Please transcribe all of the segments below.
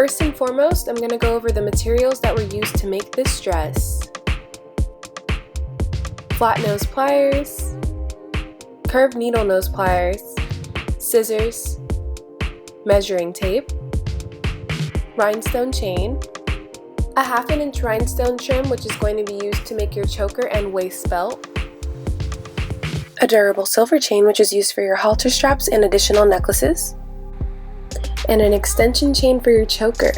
First and foremost, I'm going to go over the materials that were used to make this dress. Flat nose pliers, curved needle nose pliers, scissors, measuring tape, rhinestone chain, a 1/2 inch rhinestone trim which is going to be used to make your choker and waist belt, a durable silver chain which is used for your halter straps and additional necklaces, and an extension chain for your choker.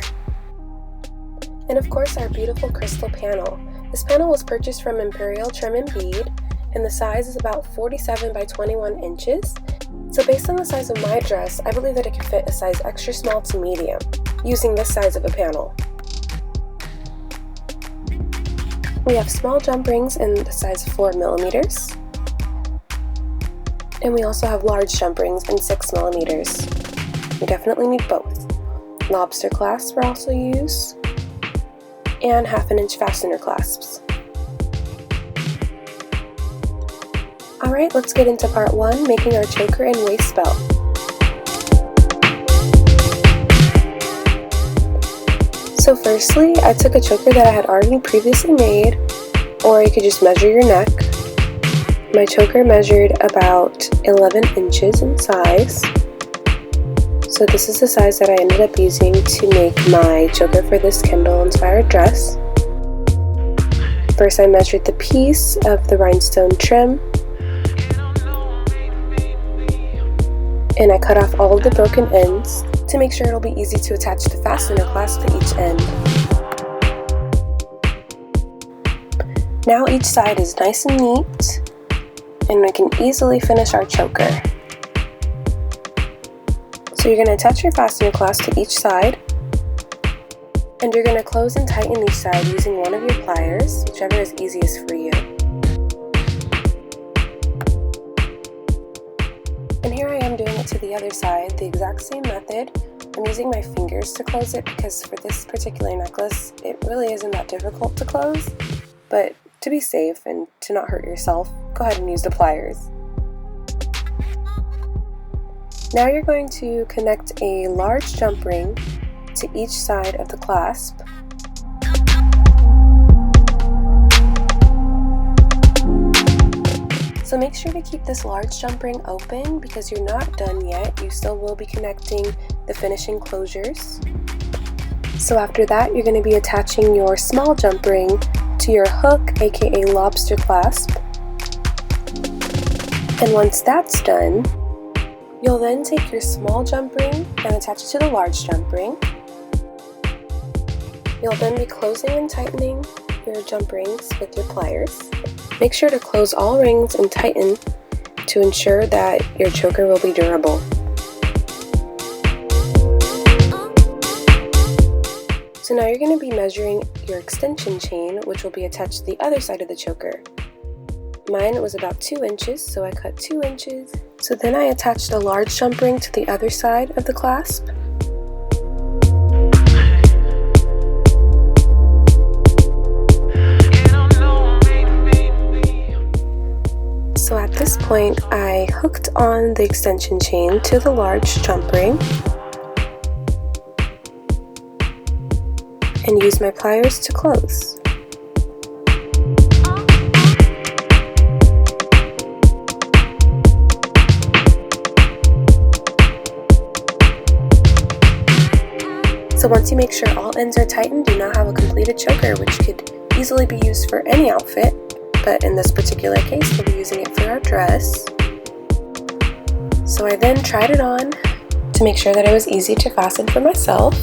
And of course our beautiful crystal panel. This panel was purchased from Imperial Trim&Bead and the size is about 47 by 21 inches. So based on the size of my dress, I believe that it can fit a size extra small to medium using this size of a panel. We have small jump rings in the size of 4 millimeters. And we also have large jump rings in 6 millimeters. You definitely need both. Lobster clasps were also used, and 1/2 inch fastener clasps. Alright, let's get into part 1, making our choker and waist belt. So firstly, I took a choker that I had already previously made, or you could just measure your neck. My choker measured about 11 inches in size. So this is the size that I ended up using to make my choker for this Kendall inspired dress. First I measured the piece of the rhinestone trim, and I cut off all of the broken ends to make sure it'll be easy to attach the fastener clasp to each end. Now each side is nice and neat, and we can easily finish our choker. So you're going to attach your fastener clasp to each side, and you're going to close and tighten each side using one of your pliers, whichever is easiest for you. And here I am doing it to the other side, the exact same method. I'm using my fingers to close it because for this particular necklace, it really isn't that difficult to close, but to be safe and to not hurt yourself, go ahead and use the pliers. Now you're going to connect a large jump ring to each side of the clasp. So make sure to keep this large jump ring open because you're not done yet. You still will be connecting the finishing closures. So after that, you're going to be attaching your small jump ring to your hook, aka lobster clasp. And once that's done, you'll then take your small jump ring and attach it to the large jump ring. You'll then be closing and tightening your jump rings with your pliers. Make sure to close all rings and tighten to ensure that your choker will be durable. So now you're going to be measuring your extension chain, which will be attached to the other side of the choker. Mine was about 2 inches, so I cut 2 inches. So then I attached a large jump ring to the other side of the clasp. So at this point, I hooked on the extension chain to the large jump ring and used my pliers to close. So once you make sure all ends are tightened, you now have a completed choker, which could easily be used for any outfit, but in this particular case, we'll be using it for our dress. So I then tried it on to make sure that it was easy to fasten for myself,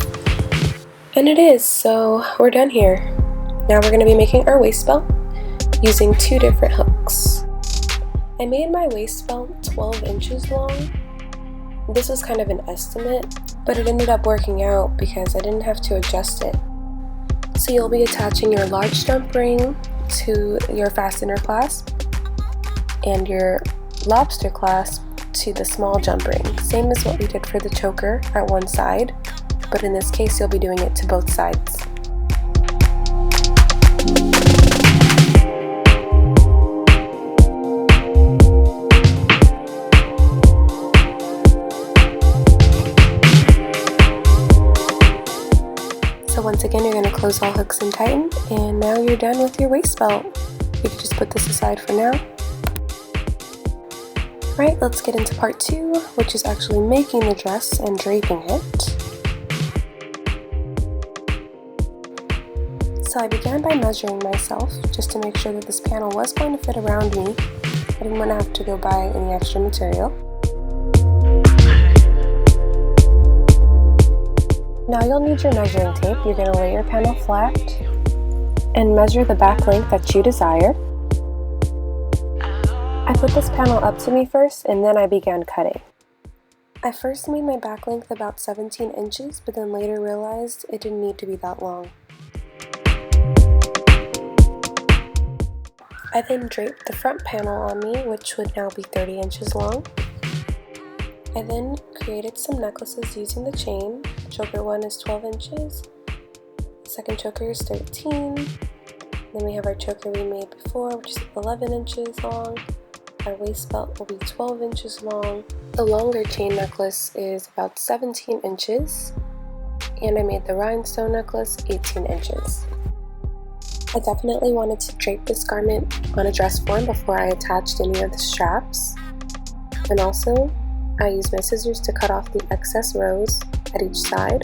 and it is, so we're done here. Now we're going to be making our waist belt using 2 different hooks. I made my waist belt 12 inches long. This was kind of an estimate, but it ended up working out because I didn't have to adjust it. So you'll be attaching your large jump ring to your fastener clasp and your lobster clasp to the small jump ring, same as what we did for the choker at one side, but in this case you'll be doing it to both sides. Once again, you're going to close all hooks and tighten, and now you're done with your waist belt. You can just put this aside for now. Alright, let's get into part 2, which is actually making the dress and draping it. So I began by measuring myself, just to make sure that this panel was going to fit around me. I didn't want to have to go buy any extra material. Now you'll need your measuring tape. You're going to lay your panel flat and measure the back length that you desire. I put this panel up to me first, and then I began cutting. I first made my back length about 17 inches, but then later realized it didn't need to be that long. I then draped the front panel on me, which would now be 30 inches long. I then created some necklaces using the chain. Choker 1 is 12 inches, the second choker is 13, then we have our choker we made before, which is 11 inches long. Our waist belt will be 12 inches long. The longer chain necklace is about 17 inches, and I made the rhinestone necklace 18 inches. I definitely wanted to drape this garment on a dress form before I attached any of the straps, and also I used my scissors to cut off the excess rows at each side.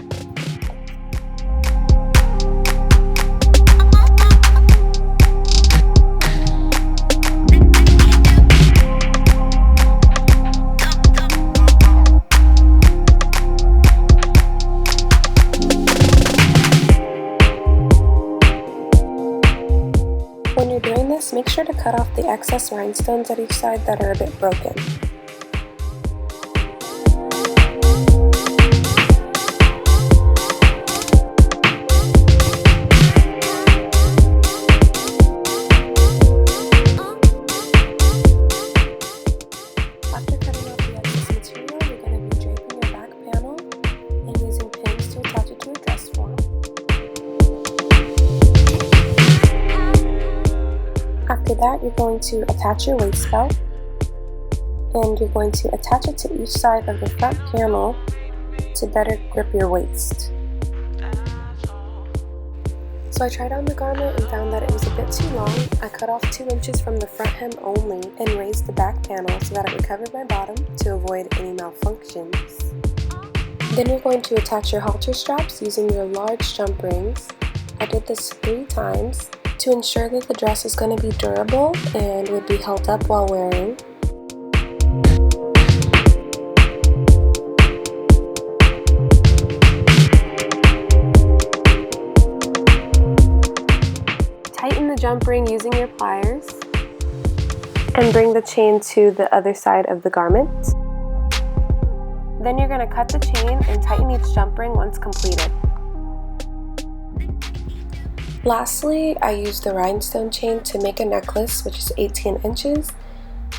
When you're doing this, make sure to cut off the excess rhinestones at each side that are a bit broken. After cutting off the excess material, you're going to be draping your back panel and using pins to attach it to a dress form. After that, you're going to attach your waist belt, and you're going to attach it to each side of the front panel to better grip your waist. So I tried on the garment and found that it was a bit too long. I cut off 2 inches from the front hem only and raised the back panel so that it would cover my bottom to avoid any malfunctions. Then you're going to attach your halter straps using your large jump rings. I did this 3 times to ensure that the dress is going to be durable and would be held up while wearing. Tighten the jump ring using your pliers and bring the chain to the other side of the garment. Then you're going to cut the chain and tighten each jump ring once completed. Lastly, I used the rhinestone chain to make a necklace, which is 18 inches,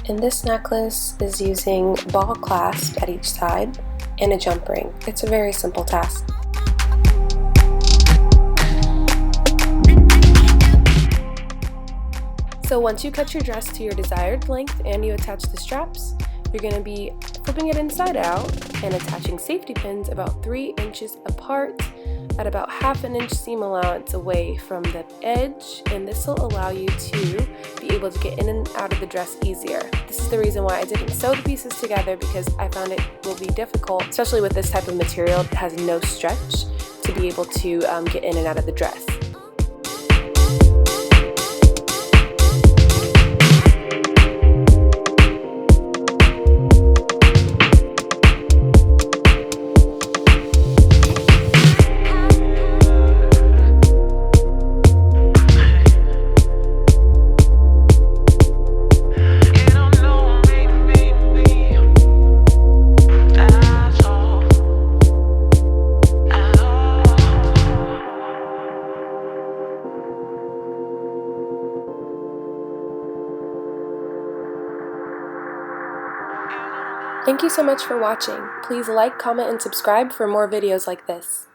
and this necklace is using ball clasp at each side and a jump ring. It's a very simple task. So once you cut your dress to your desired length and you attach the straps, you're going to be flipping it inside out and attaching safety pins about 3 inches apart at about ½ inch seam allowance away from the edge, and this will allow you to be able to get in and out of the dress easier. This is the reason why I didn't sew the pieces together, because I found it will be difficult, especially with this type of material that has no stretch, to be able to get in and out of the dress. Thank you so much for watching. Please like, comment, and subscribe for more videos like this.